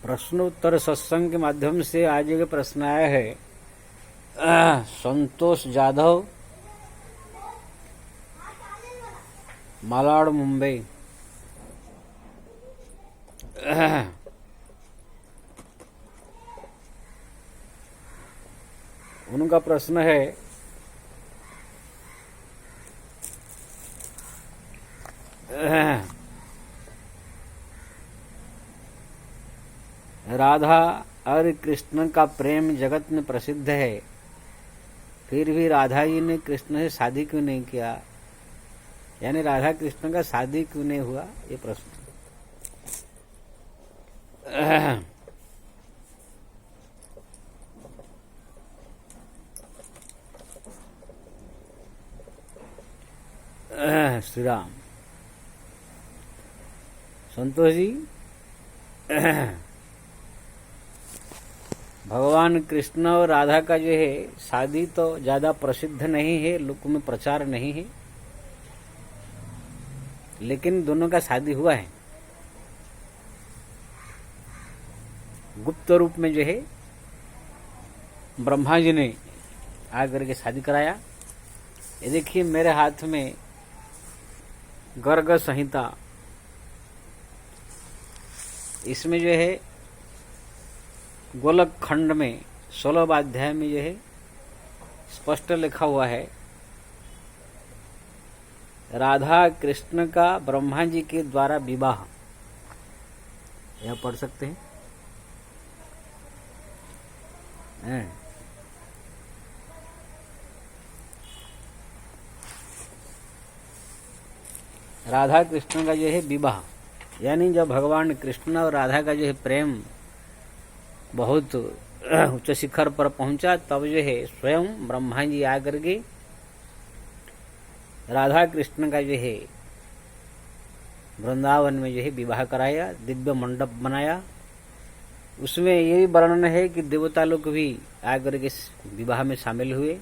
प्रश्नोत्तर सत्संग के माध्यम से आज एक प्रश्न आया है। संतोष जाधव, मालाड, मुंबई। उनका प्रश्न है, राधा और कृष्ण का प्रेम जगत में प्रसिद्ध है, फिर भी राधा जी ने कृष्ण से शादी क्यों नहीं किया? यानी राधा कृष्ण का शादी क्यों नहीं हुआ, ये प्रश्न। श्री राम। संतोष जी, भगवान कृष्ण और राधा का जो है शादी तो ज्यादा प्रसिद्ध नहीं है, लोक में प्रचार नहीं है, लेकिन दोनों का शादी हुआ है। गुप्त रूप में जो है ब्रह्मा जी ने आकर के शादी कराया। ये देखिए मेरे हाथ में गर्ग संहिता, इसमें जो है गोलक खंड में 16वां अध्याय में जो है स्पष्ट लिखा हुआ है, राधा कृष्ण का ब्रह्मा जी के द्वारा विवाह। यह पढ़ सकते हैं। राधा कृष्ण का जो है विवाह, यानी जब भगवान कृष्ण और राधा का जो है प्रेम बहुत उच्च शिखर पर पहुंचा, तब जो है स्वयं ब्रह्मा जी आकर के राधा कृष्ण का जो है वृंदावन में जो है विवाह कराया, दिव्य मंडप बनाया। उसमें ये भी वर्णन है कि देवता लोग भी आकर के विवाह में शामिल हुए।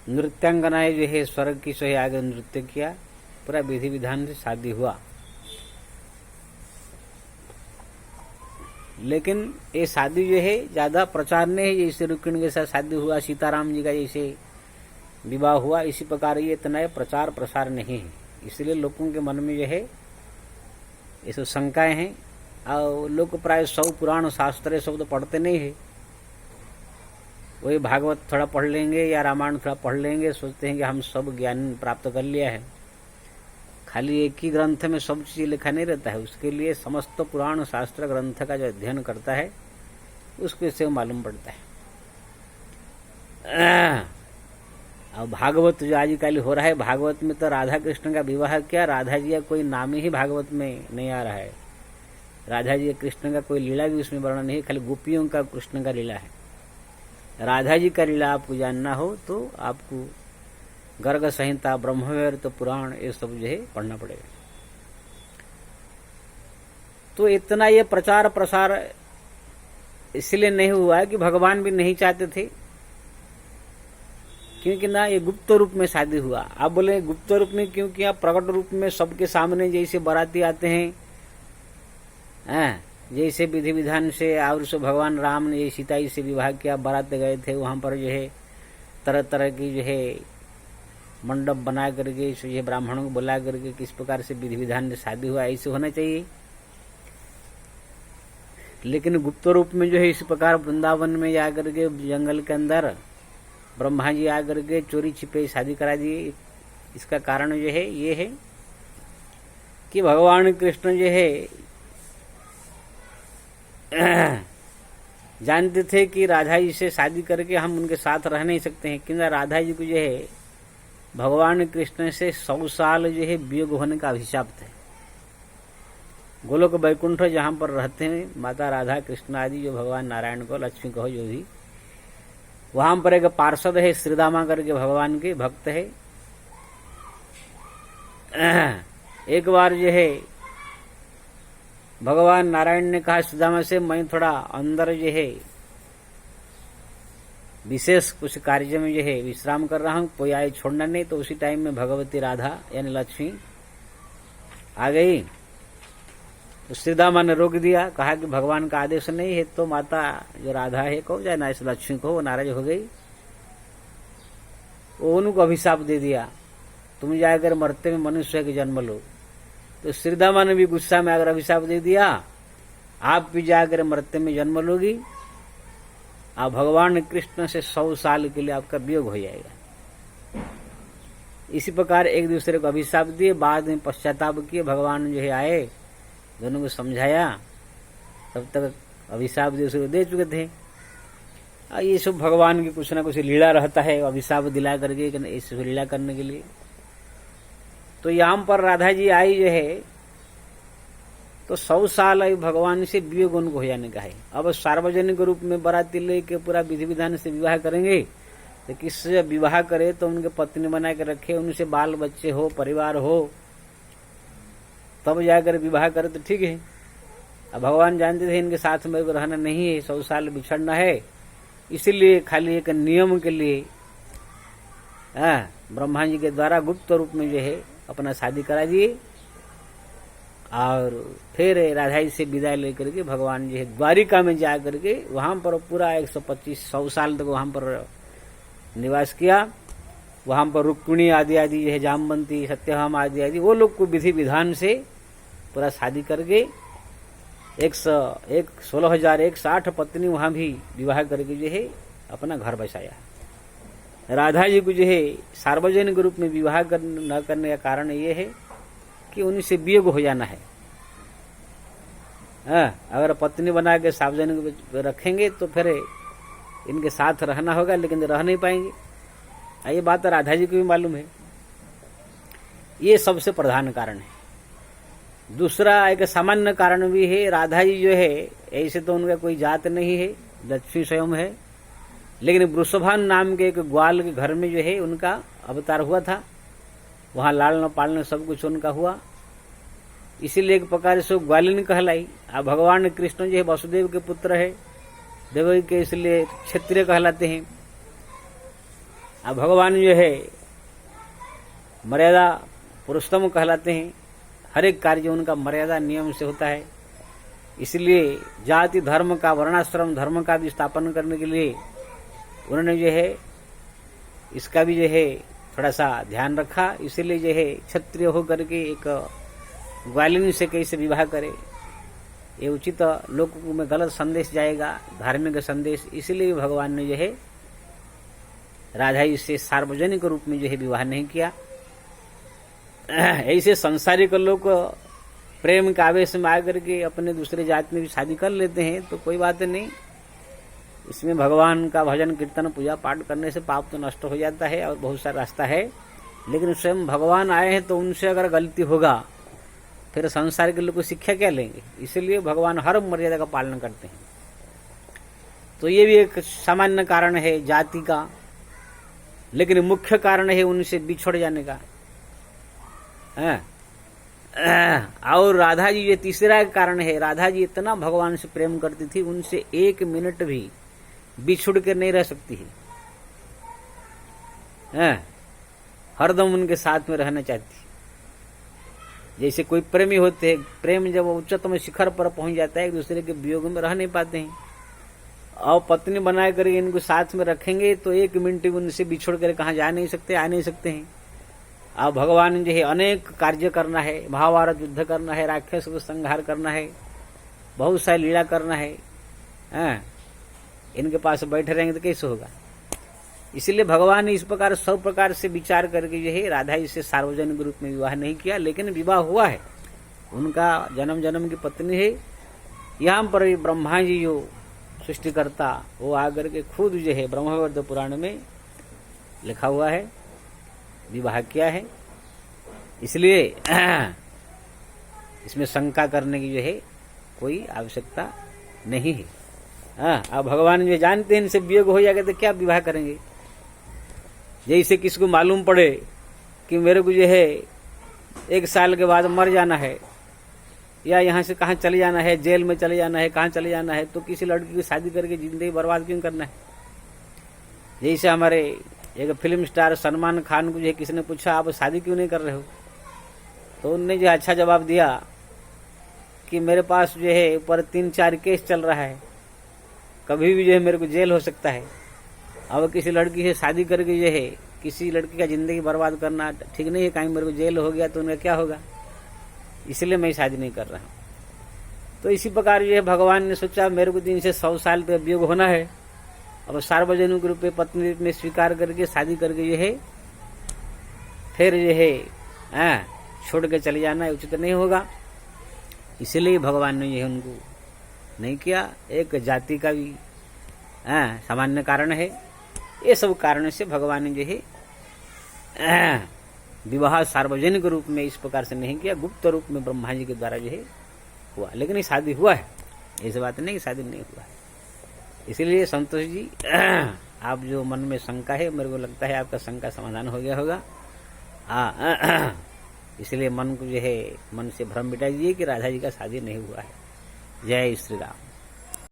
नृत्यांगनाएं जो है स्वर्ग की सही आगे नृत्य किया, पूरा विधि विधान से शादी हुआ। लेकिन ये शादी जो है ज्यादा प्रचार नहीं है, जैसे रुक्मिणी के साथ शादी हुआ, सीताराम जी का जैसे विवाह हुआ, इसी प्रकार ये इतना प्रचार प्रसार नहीं है। इसलिए लोगों के मन में जो है ये सब शंकाएं हैं, और लोग प्राय सब पुराण शास्त्र सब तो पढ़ते नहीं है। वही भागवत थोड़ा पढ़ लेंगे या रामायण थोड़ा पढ़ लेंगे, सोचते हैं कि हम सब ज्ञान प्राप्त कर लिया है। खाली एक ही ग्रंथ में सब चीज लिखा नहीं रहता है, उसके लिए समस्त पुराण शास्त्र ग्रंथ का जो अध्ययन करता है उसको इससे मालूम पड़ता है। अब भागवत जो आजकल हो रहा है, भागवत में तो राधा कृष्ण का विवाह क्या, राधा जी का कोई नाम ही भागवत में नहीं आ रहा है। राधा जी कृष्ण का कोई लीला भी उसमें वर्णन नहीं है, खाली गोपियों का कृष्ण का लीला है। राधा जी का लीला आपको जानना हो तो आपको गर्ग संहिता, ब्रह्मवैवर्त पुराण, ये सब जो है पढ़ना पड़ेगा। तो इतना ये प्रचार प्रसार इसलिए नहीं हुआ है कि भगवान भी नहीं चाहते थे, क्योंकि ना ये गुप्त रूप में शादी हुआ। आप बोले गुप्त रूप में क्यों किया? प्रकट रूप में सबके सामने जैसे बाराती आते हैं, जैसे विधि विधान से, और से भगवान राम ने सीता जी से विवाह किया, बारात गए थे, वहां पर जो है तरह तरह की जो है मंडप बना करके जो है ब्राह्मणों को बुला करके किस प्रकार से विधि विधान से शादी हुआ, ऐसे होना चाहिए। लेकिन गुप्त रूप में जो है इस प्रकार वृंदावन में जाकर के जंगल के अंदर ब्रह्मा जी आकर के चोरी छिपे शादी करा दिए। इसका कारण जो है ये है कि भगवान कृष्ण जो है जानते थे कि राधा जी से शादी करके हम उनके साथ रह नहीं सकते हैं, क्योंकि राधा जी को जो है भगवान कृष्ण से 100 साल जो है वियोग होने का अभिशाप है। गोलोक वैकुंठ जहां पर रहते हैं माता राधा कृष्ण आदि, जो भगवान नारायण को, लक्ष्मी को, जो भी, वहां पर एक पार्षद है श्रीदामा करके, भगवान के भक्त है। एक बार जो है भगवान नारायण ने कहा श्रीदामा से, मैं थोड़ा अंदर जो है विशेष कुछ कार्य में जो है विश्राम कर रहा हूं, कोई आए छोड़ना नहीं। तो उसी टाइम में भगवती राधा यानी लक्ष्मी आ गई तो श्रीदामा ने रोक दिया, कहा कि भगवान का आदेश नहीं है तो माता जो राधा है कहो चाहे ना इस लक्ष्मी को, वो नाराज हो गई। वो उनको अभिशाप दे दिया, तुम जाकर मरते में मनुष्य के जन्म लो। तो श्रीदामा ने भी गुस्सा में आकर अभिशाप दे दिया, आप भी जाकर मरते में जन्म लोगी, आप भगवान कृष्ण से 100 साल के लिए आपका वियोग हो जाएगा। इसी प्रकार एक दूसरे को अभिशाप दिए, बाद में पश्चाताप किए। भगवान जो है आए, दोनों को समझाया, तब तक अभिशाप दूसरे को दे चुके थे। ये सब भगवान की कुछ ना कुछ लीला रहता है, अभिशाप दिला करके इस लीला करने के लिए। तो यहाँ पर राधा जी आई जो है तो 100 साल भगवान से वियोग उनको हो जाने का है। अब सार्वजनिक रूप में बाराती लेके पूरा विधि विधान से विवाह करेंगे, तो किससे विवाह करे तो उनके पत्नी बना के रखे, उनसे बाल बच्चे हो, परिवार हो, तब जाकर विवाह करे तो ठीक है। अब भगवान जानते थे इनके साथ में रहना नहीं है, 100 साल बिछड़ना है, इसीलिए खाली एक नियम के लिए ब्रह्मा जी के द्वारा गुप्त रूप में जो है अपना शादी करा दिए। और फिर राधा जी से विदाई लेकर के भगवान जो है द्वारिका में जा करके वहां पर पूरा 125-100 साल तक वहां पर निवास किया। वहां पर रुक्मिणी आदि आदि जो है, जामवंती, सत्यभामा आदि आदि, वो लोग को विधि विधान से पूरा शादी करके 16,160 पत्नी वहां भी विवाह करके जो है अपना घर बसाया। राधा जी को जो है सार्वजनिक रूप में विवाह न करने का कारण ये है कि उनसे वियोग हो जाना है। अगर पत्नी बना के सार्वजनिक रखेंगे तो फिर इनके साथ रहना होगा, लेकिन रह नहीं पाएंगे। ये बात राधा जी को भी मालूम है। ये सबसे प्रधान कारण है। दूसरा एक सामान्य कारण भी है, राधा जी जो है ऐसे तो उनका कोई जात नहीं है, लक्ष्मी स्वयं है, लेकिन वृषभान नाम के एक ग्वाल के घर में जो है उनका अवतार हुआ था। वहां लालना पालना सब कुछ उनका हुआ, इसीलिए एक प्रकार से ग्वालिनी कहलाई। अब भगवान कृष्ण जो है वसुदेव के पुत्र है, देवकी के, इसलिए क्षत्रिय कहलाते हैं। अब भगवान जो है मर्यादा पुरुषोत्तम कहलाते हैं, हर एक कार्य उनका मर्यादा नियम से होता है। इसलिए जाति धर्म का, वर्णाश्रम धर्म का भी स्थापन करने के लिए उन्होंने जो है इसका भी जो है थोड़ा सा ध्यान रखा। इसीलिए जो है क्षत्रिय होकर के एक ग्वालिनी से कैसे विवाह करे, ये उचित लोगों में गलत संदेश जाएगा, धार्मिक संदेश। इसीलिए भगवान ने जो है राधा जी से सार्वजनिक रूप में जो है विवाह नहीं किया। ऐसे संसारिक लोग प्रेम के आवेश में आकर के अपने दूसरे जाति में भी शादी कर लेते हैं, तो कोई बात नहीं। इसमें भगवान का भजन कीर्तन पूजा पाठ करने से पाप तो नष्ट हो जाता है और बहुत सारा रास्ता है। लेकिन स्वयं भगवान आए हैं तो उनसे अगर गलती होगा फिर संसार के लोग शिक्षा क्या लेंगे। इसलिए भगवान हर मर्यादा का पालन करते हैं। तो ये भी एक सामान्य कारण है जाति का, लेकिन मुख्य कारण है उनसे बिछड़ जाने का। और राधा जी ये तीसरा कारण है, राधा जी इतना भगवान से प्रेम करती थी, उनसे 1 मिनट भी बिछुड़ के नहीं रह सकती है। हरदम उनके साथ में रहना चाहती है। जैसे कोई प्रेमी होते हैं, प्रेम जब उच्चतम शिखर पर पहुंच जाता है, एक दूसरे के वियोग में रह नहीं पाते हैं। और पत्नी बना कर इनको साथ में रखेंगे तो 1 मिनट उनसे बिछोड़ कर कहाँ जा नहीं सकते, आ नहीं सकते हैं। अब भगवान जो है अनेक कार्य करना है, महाभारत युद्ध करना है, राक्षस को संहार करना है, बहुत सारी लीला करना है। इनके पास बैठे रहेंगे तो कैसे होगा। इसलिए भगवान ने इस प्रकार सब प्रकार से विचार करके जो है राधा जी से सार्वजनिक रूप में विवाह नहीं किया, लेकिन विवाह हुआ है। उनका जन्म जन्म की पत्नी है। यहाँ पर ब्रह्मा जी जो सृष्टिकर्ता, वो आकर के खुद जो है ब्रह्मवैवर्त पुराण में लिखा हुआ है, विवाह किया है। इसलिए इसमें शंका करने की जो है कोई आवश्यकता नहीं है। अब भगवान जो जानते हैं इनसे वियोग हो जाएगा तो क्या विवाह करेंगे। जैसे किसको मालूम पड़े कि मेरे को जो है 1 साल के बाद मर जाना है, या यहाँ से कहाँ चले जाना है, जेल में चले जाना है, कहाँ चले जाना है, तो किसी लड़की की शादी करके जिंदगी बर्बाद क्यों करना है। जैसे हमारे एक फिल्म स्टार सलमान खान को जो है किसी ने पूछा आप शादी क्यों नहीं कर रहे हो, तो उनने जो अच्छा जवाब दिया कि मेरे पास जो है ऊपर 3-4 केस चल रहा है, कभी भी जो है मेरे को जेल हो सकता है। अब किसी लड़की से शादी करके जो है किसी लड़की का जिंदगी बर्बाद करना ठीक नहीं है। कहीं मेरे को जेल हो गया तो उनका क्या होगा, इसलिए मैं शादी नहीं कर रहा हूँ। तो इसी प्रकार जो है भगवान ने सोचा मेरे को 3 से 100 साल तक वियोग होना है, अब सार्वजनिक रूप में पत्नी में स्वीकार करके शादी करके जो है फिर जो है छोड़ के चले जाना उचित नहीं होगा। इसलिए भगवान ने यह उनको नहीं किया। एक जाति का भी सामान्य कारण है। ये सब कारण से भगवान ने जो है विवाह सार्वजनिक रूप में इस प्रकार से नहीं किया, गुप्त रूप में ब्रह्मा जी के द्वारा जो है हुआ। लेकिन ये शादी हुआ है, ऐसी बात नहीं कि शादी नहीं हुआ है। इसलिए संतोष जी आप जो मन में शंका है, मेरे को लगता है आपका शंका समाधान हो गया होगा। इसलिए मन को जो है मन से भ्रम मिटा दीजिए कि राधा जी का शादी नहीं हुआ है। जय श्री राम।